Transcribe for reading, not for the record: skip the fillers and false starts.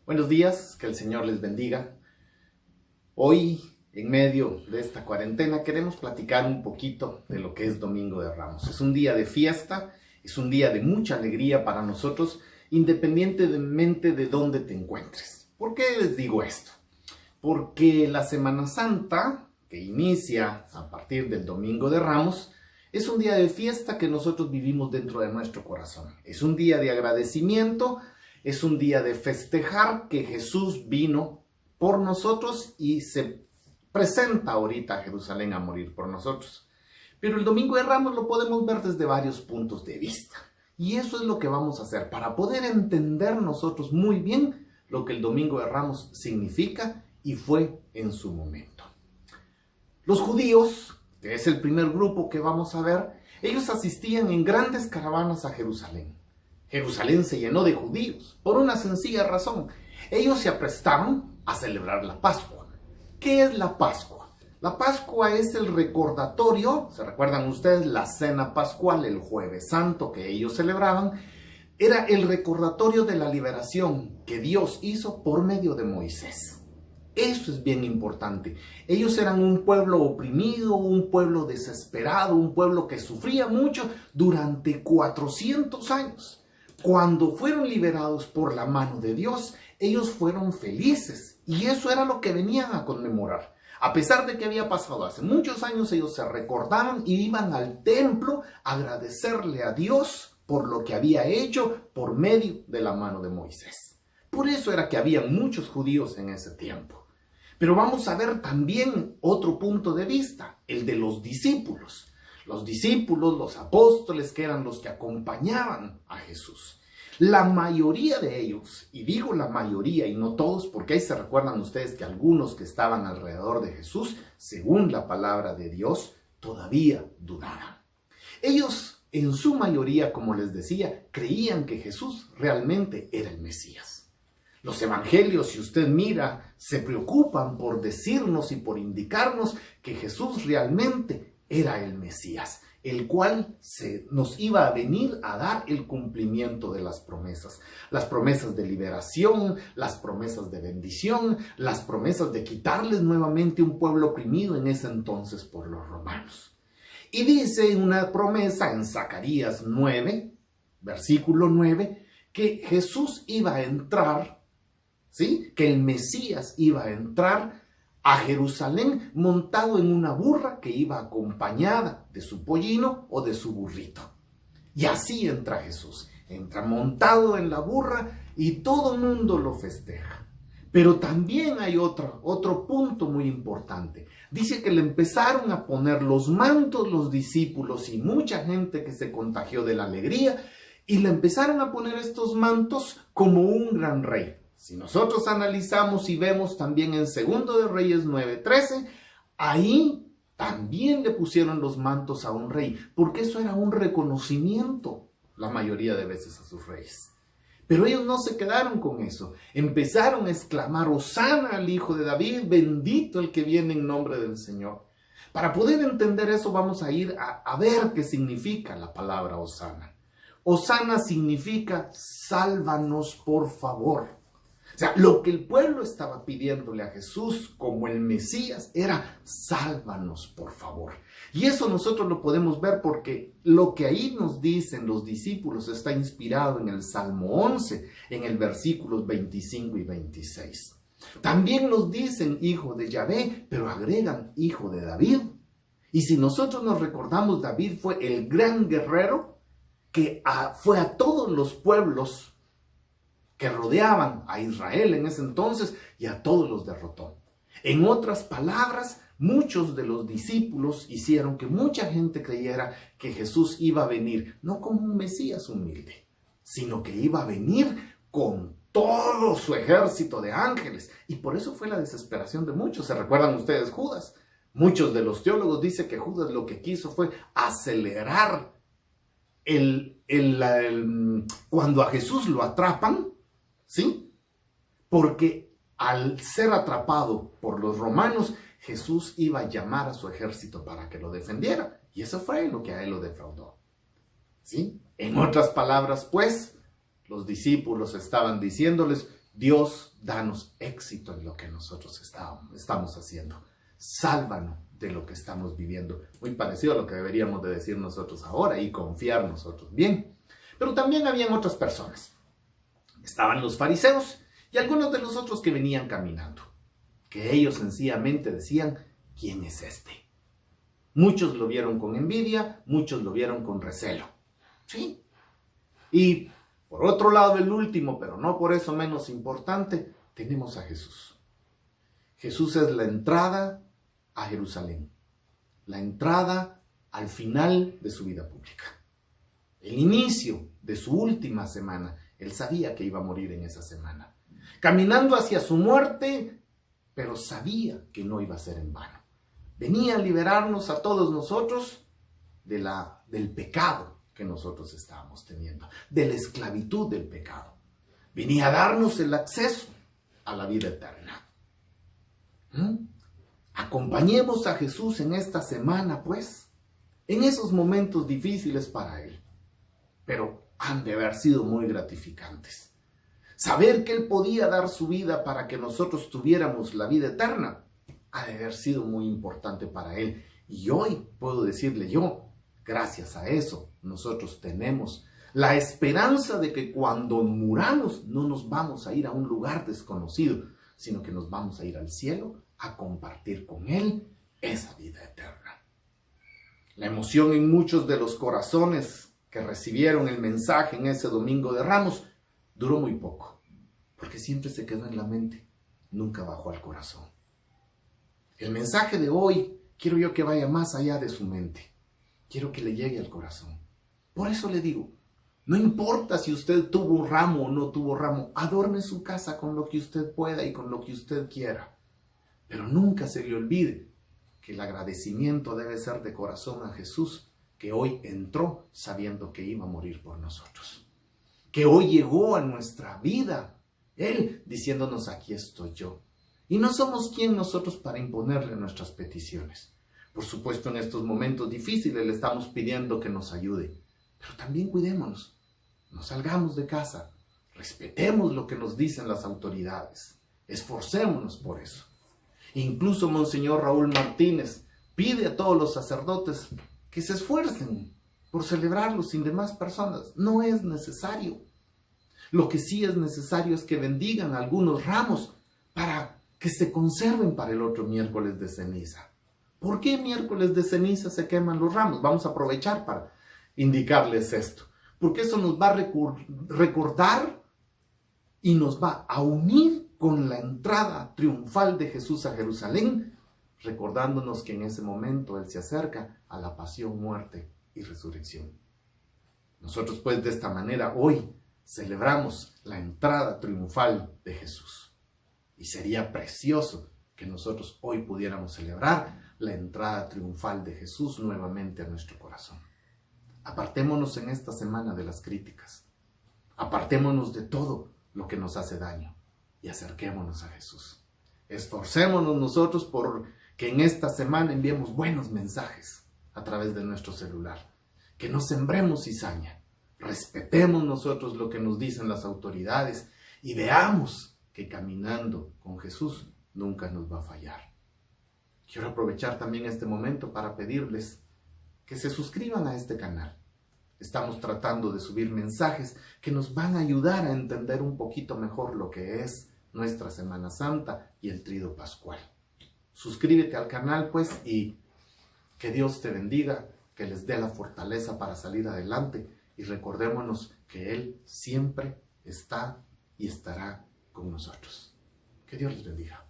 Buenos días, que el Señor les bendiga. Hoy, en medio de esta cuarentena, queremos platicar un poquito de lo que es Domingo de Ramos. Es un día de fiesta, es un día de mucha alegría para nosotros, independientemente de dónde te encuentres. ¿Por qué les digo esto? Porque la Semana Santa, que inicia a partir del Domingo de Ramos, es un día de fiesta que nosotros vivimos dentro de nuestro corazón. Es un día de agradecimiento. Es un día de festejar que Jesús vino por nosotros y se presenta ahorita a Jerusalén a morir por nosotros. Pero el Domingo de Ramos lo podemos ver desde varios puntos de vista. Y eso es lo que vamos a hacer para poder entender nosotros muy bien lo que el Domingo de Ramos significa y fue en su momento. Los judíos, que es el primer grupo que vamos a ver, ellos asistían en grandes caravanas a Jerusalén. Jerusalén se llenó de judíos por una sencilla razón. Ellos se aprestaban a celebrar la Pascua. ¿Qué es la Pascua? La Pascua es el recordatorio, ¿se recuerdan ustedes la cena pascual, el Jueves Santo que ellos celebraban? Era el recordatorio de la liberación que Dios hizo por medio de Moisés. Eso es bien importante. Ellos eran un pueblo oprimido, un pueblo desesperado, un pueblo que sufría mucho durante 400 años. Cuando fueron liberados por la mano de Dios, ellos fueron felices y eso era lo que venían a conmemorar. A pesar de que había pasado hace muchos años, ellos se recordaban y iban al templo a agradecerle a Dios por lo que había hecho por medio de la mano de Moisés. Por eso era que había muchos judíos en ese tiempo. Pero vamos a ver también otro punto de vista, el de los discípulos. Los discípulos, los apóstoles, que eran los que acompañaban a Jesús. La mayoría de ellos, y digo la mayoría y no todos, porque ahí se recuerdan ustedes que algunos que estaban alrededor de Jesús, según la palabra de Dios, todavía dudaban. Ellos, en su mayoría, como les decía, creían que Jesús realmente era el Mesías. Los evangelios, si usted mira, se preocupan por decirnos y por indicarnos que Jesús realmente era el Mesías, el cual nos iba a venir a dar el cumplimiento de las promesas de liberación, las promesas de bendición, las promesas de quitarles nuevamente un pueblo oprimido en ese entonces por los romanos. Y dice una promesa en Zacarías 9, versículo 9, que Jesús iba a entrar, ¿sí? Que el Mesías iba a entrar a Jerusalén montado en una burra que iba acompañada de su pollino o de su burrito. Y así entra Jesús, entra montado en la burra y todo el mundo lo festeja. Pero también hay otro punto muy importante. Dice que le empezaron a poner los mantos los discípulos y mucha gente que se contagió de la alegría y le empezaron a poner estos mantos como un gran rey. Si nosotros analizamos y vemos también en 2 de Reyes 9:13, ahí también le pusieron los mantos a un rey, porque eso era un reconocimiento la mayoría de veces a sus reyes. Pero ellos no se quedaron con eso, empezaron a exclamar: Hosana al Hijo de David, bendito el que viene en nombre del Señor. Para poder entender eso vamos a ir a ver qué significa la palabra Hosana. Hosana significa sálvanos por favor. O sea, lo que el pueblo estaba pidiéndole a Jesús como el Mesías era: sálvanos, por favor. Y eso nosotros lo podemos ver porque lo que ahí nos dicen los discípulos está inspirado en el Salmo 11, en el versículos 25 y 26. También nos dicen hijo de Yahvé, pero agregan hijo de David. Y si nosotros nos recordamos, David fue el gran guerrero que fue a todos los pueblos que rodeaban a Israel en ese entonces y a todos los derrotó. En otras palabras, muchos de los discípulos hicieron que mucha gente creyera que Jesús iba a venir no como un Mesías humilde, sino que iba a venir con todo su ejército de ángeles. Y por eso fue la desesperación de muchos. ¿Se recuerdan ustedes Judas? Muchos de los teólogos dicen que Judas lo que quiso fue acelerar cuando a Jesús lo atrapan, ¿sí? Porque al ser atrapado por los romanos, Jesús iba a llamar a su ejército para que lo defendiera. Y eso fue lo que a él lo defraudó, ¿sí? En otras palabras, pues, los discípulos estaban diciéndoles: Dios danos éxito en lo que nosotros estamos haciendo. Sálvanos de lo que estamos viviendo. Muy parecido a lo que deberíamos de decir nosotros ahora y confiar nosotros. Bien, pero también habían otras personas. Estaban los fariseos y algunos de los otros que venían caminando, que ellos sencillamente decían, ¿quién es este? Muchos lo vieron con envidia, muchos lo vieron con recelo. ¿Sí? Y por otro lado, el último, pero no por eso menos importante, tenemos a Jesús. Jesús es la entrada a Jerusalén, la entrada al final de su vida pública, el inicio de su última semana. Él sabía que iba a morir en esa semana, caminando hacia su muerte, pero sabía que no iba a ser en vano. Venía a liberarnos a todos nosotros del pecado que nosotros estábamos teniendo, de la esclavitud del pecado. Venía a darnos el acceso a la vida eterna. Acompañemos a Jesús en esta semana, pues, en esos momentos difíciles para Él, pero han de haber sido muy gratificantes. Saber que Él podía dar su vida para que nosotros tuviéramos la vida eterna, ha de haber sido muy importante para Él. Y hoy puedo decirle yo, gracias a eso, nosotros tenemos la esperanza de que cuando muramos no nos vamos a ir a un lugar desconocido, sino que nos vamos a ir al cielo a compartir con Él esa vida eterna. La emoción en muchos de los corazones que recibieron el mensaje en ese Domingo de Ramos duró muy poco, porque siempre se quedó en la mente, nunca bajó al corazón. El mensaje de hoy quiero yo que vaya más allá de su mente, quiero que le llegue al corazón. Por eso le digo, no importa si usted tuvo un ramo o no tuvo ramo, adorne su casa con lo que usted pueda y con lo que usted quiera. Pero nunca se le olvide que el agradecimiento debe ser de corazón a Jesús, que hoy entró sabiendo que iba a morir por nosotros. Que hoy llegó a nuestra vida, Él diciéndonos, aquí estoy yo. Y no somos quien nosotros para imponerle nuestras peticiones. Por supuesto, en estos momentos difíciles le estamos pidiendo que nos ayude. Pero también cuidémonos, no salgamos de casa, respetemos lo que nos dicen las autoridades, esforcémonos por eso. Incluso Monseñor Raúl Martínez pide a todos los sacerdotes que se esfuercen por celebrarlo sin demás personas. No es necesario. Lo que sí es necesario es que bendigan algunos ramos para que se conserven para el otro miércoles de ceniza. ¿Por qué miércoles de ceniza se queman los ramos? Vamos a aprovechar para indicarles esto, porque eso nos va a recordar y nos va a unir con la entrada triunfal de Jesús a Jerusalén, recordándonos que en ese momento Él se acerca a la pasión, muerte y resurrección. Nosotros pues de esta manera hoy celebramos la entrada triunfal de Jesús. Y sería precioso que nosotros hoy pudiéramos celebrar la entrada triunfal de Jesús nuevamente a nuestro corazón. Apartémonos en esta semana de las críticas. Apartémonos de todo lo que nos hace daño y acerquémonos a Jesús. Esforcémonos nosotros por que en esta semana enviemos buenos mensajes a través de nuestro celular. Que no sembremos cizaña. Respetemos nosotros lo que nos dicen las autoridades y veamos que caminando con Jesús nunca nos va a fallar. Quiero aprovechar también este momento para pedirles que se suscriban a este canal. Estamos tratando de subir mensajes que nos van a ayudar a entender un poquito mejor lo que es nuestra Semana Santa y el Tríodo Pascual. Suscríbete al canal, pues, y que Dios te bendiga, que les dé la fortaleza para salir adelante y recordémonos que Él siempre está y estará con nosotros. Que Dios les bendiga.